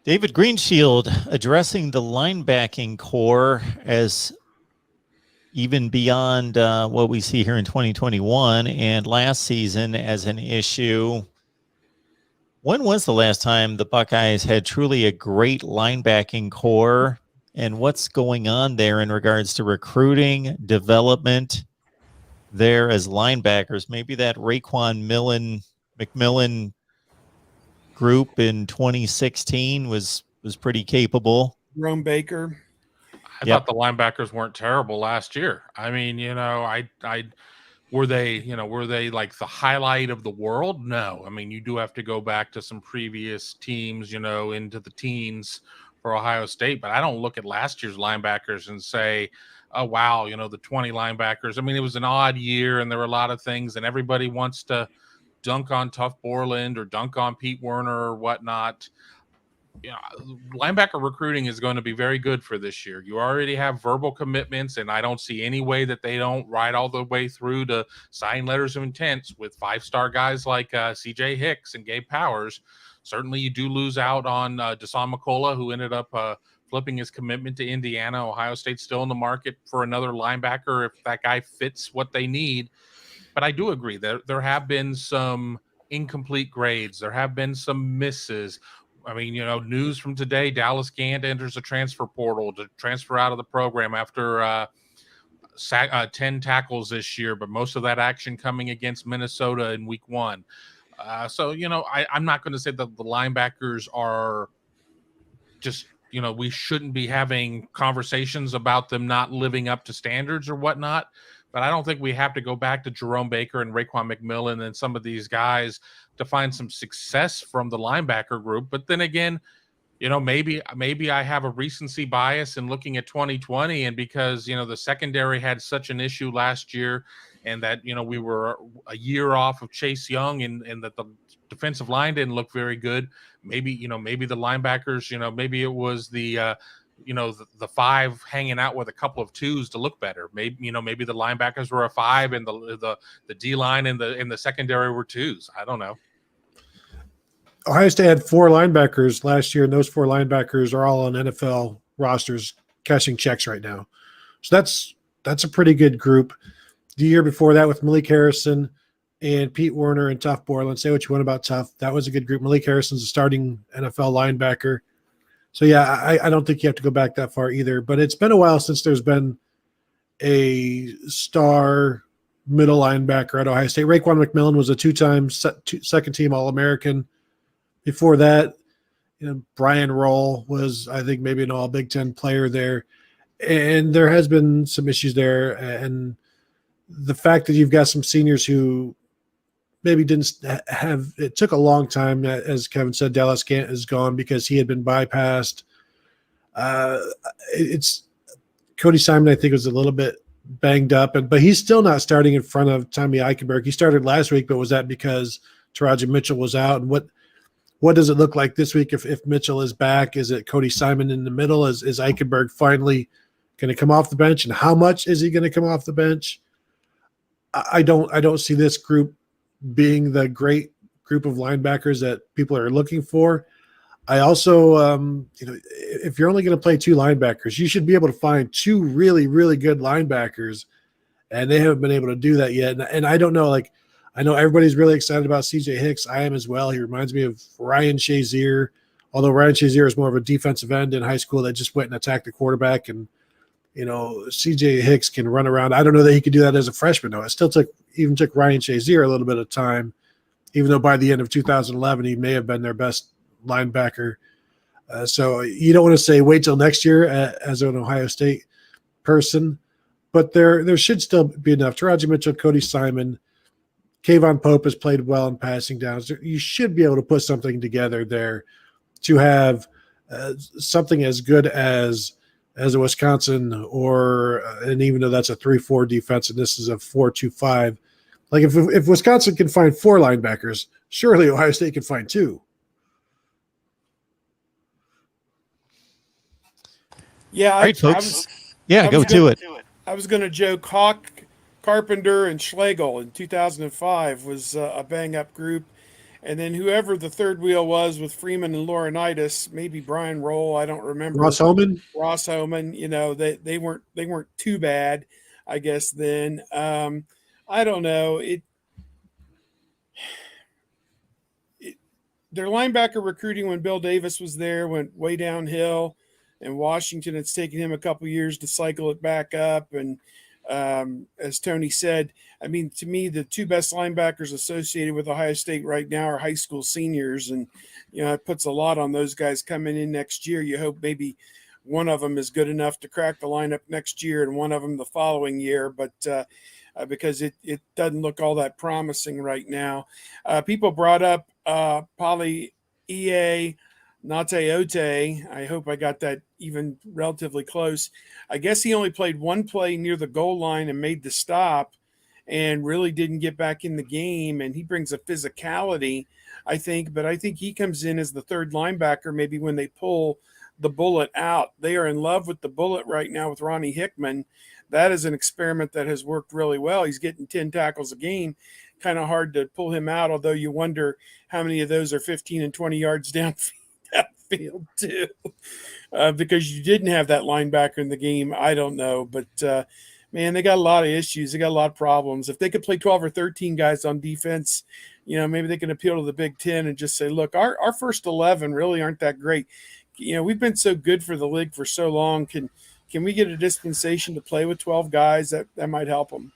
David Greenshield addressing the linebacking core as even beyond what we see here in 2021 and last season as an issue. When was the last time the Buckeyes had truly a great linebacking core, and what's going on there in regards to recruiting, development there as linebackers? Maybe that McMillan group in 2016 was pretty capable. Jerome Baker. I thought the linebackers weren't terrible last year. I mean, were they like the highlight of the world? No. I mean, you do have to go back to some previous teams, into the teens for Ohio State, but I don't look at last year's linebackers and say, oh, wow, the 20 linebackers. I mean, it was an odd year and there were a lot of things, and everybody wants to dunk on Tough Borland or dunk on Pete Werner or whatnot. Linebacker recruiting is going to be very good for this year. You already have verbal commitments, and I don't see any way that they don't ride all the way through to sign letters of intent with 5-star guys like CJ Hicks and Gabe Powers. Certainly, you do lose out on Dasan McCullough, who ended up flipping his commitment to Indiana. Ohio State's still in the market for another linebacker if that guy fits what they need. But I do agree that there have been some incomplete grades. There have been some misses. I mean, news from today, Dallas Gant enters the transfer portal to transfer out of the program after 10 tackles this year, but most of that action coming against Minnesota in week 1. So, I'm not going to say that the linebackers are just, we shouldn't be having conversations about them not living up to standards or whatnot. But I don't think we have to go back to Jerome Baker and Raekwon McMillan and some of these guys to find some success from the linebacker group. But then again, maybe I have a recency bias in looking at 2020, and because, the secondary had such an issue last year, and that, we were a year off of Chase Young and that the defensive line didn't look very good. Maybe the linebackers, maybe it was the 5 hanging out with a couple of 2s to look better. Maybe the linebackers were a 5 and the D line and the secondary were 2s. I don't know. Ohio State had 4 linebackers last year, and those 4 linebackers are all on NFL rosters cashing checks right now. So that's a pretty good group. The year before that with Malik Harrison and Pete Werner and Tough Borland. Say what you want about Tough. That was a good group. Malik Harrison's a starting NFL linebacker. So, yeah, I don't think you have to go back that far either. But it's been a while since there's been a star middle linebacker at Ohio State. Raekwon McMillan was a 2-time second-team All-American. Before that, Brian Roll was, I think, maybe an All-Big Ten player there. And there has been some issues there. And the fact that you've got some seniors who maybe didn't have – it took a long time. As Kevin said, Dallas Gant is gone because he had been bypassed. It's Cody Simon, I think, was a little bit banged up, but he's still not starting in front of Tommy Eichenberg. He started last week, but was that because Taraji Mitchell was out? And what does it look like this week if Mitchell is back? Is it Cody Simon in the middle? Is Eichenberg finally going to come off the bench? And how much is he going to come off the bench? I don't see this group being the great group of linebackers that people are looking for. I also, if you're only going to play 2 linebackers, you should be able to find 2 really, really good linebackers, and they haven't been able to do that yet. And I don't know, I know everybody's really excited about CJ Hicks. I am as well. He reminds me of Ryan Shazier, although Ryan Shazier is more of a defensive end in high school that just went and attacked the quarterback. And, CJ Hicks can run around. I don't know that he could do that as a freshman, though. It still took Ryan Shazier a little bit of time, even though by the end of 2011 he may have been their best linebacker. So you don't want to say wait till next year as an Ohio State person, but there should still be enough. Taraji Mitchell, Cody Simon, Kayvon Pope has played well in passing downs. You should be able to put something together there to have something as good as a Wisconsin and even though that's a 3-4 defense and this is a 4-2-5, like if Wisconsin can find 4 linebackers, surely Ohio State can find 2. Yeah, All right, folks. Go to it. I was going to joke Hawk, Carpenter, and Schlegel in 2005 was a bang-up group. And then whoever the third wheel was with Freeman and Laurinaitis, maybe Brian Roll, I don't remember. Ross Holman. Ross Homan, they weren't too bad, I guess. Then I don't know. Their linebacker recruiting when Bill Davis was there went way downhill, and Washington, it's taken him a couple years to cycle it back up. And as Tony said, I mean, to me, the two best linebackers associated with Ohio State right now are high school seniors, and it puts a lot on those guys coming in next year. You hope maybe one of them is good enough to crack the lineup next year, and one of them the following year, but because it doesn't look all that promising right now. People brought up Poly EA Nateote. I hope I got that even relatively close. I guess he only played one play near the goal line and made the stop and really didn't get back in the game. And he brings a physicality, I think, but I think he comes in as the third linebacker maybe when they pull the bullet out. They are in love with the bullet right now with Ronnie Hickman. That is an experiment that has worked really well. He's getting 10 tackles a game. Kind of hard to pull him out, although you wonder how many of those are 15 and 20 yards downfield too, because you didn't have that linebacker in the game. I don't know, but man, they got a lot of issues. They got a lot of problems. If they could play 12 or 13 guys on defense, maybe they can appeal to the Big Ten and just say, look, our first 11 really aren't that great. We've been so good for the league for so long. Can we get a dispensation to play with 12 guys? That might help them.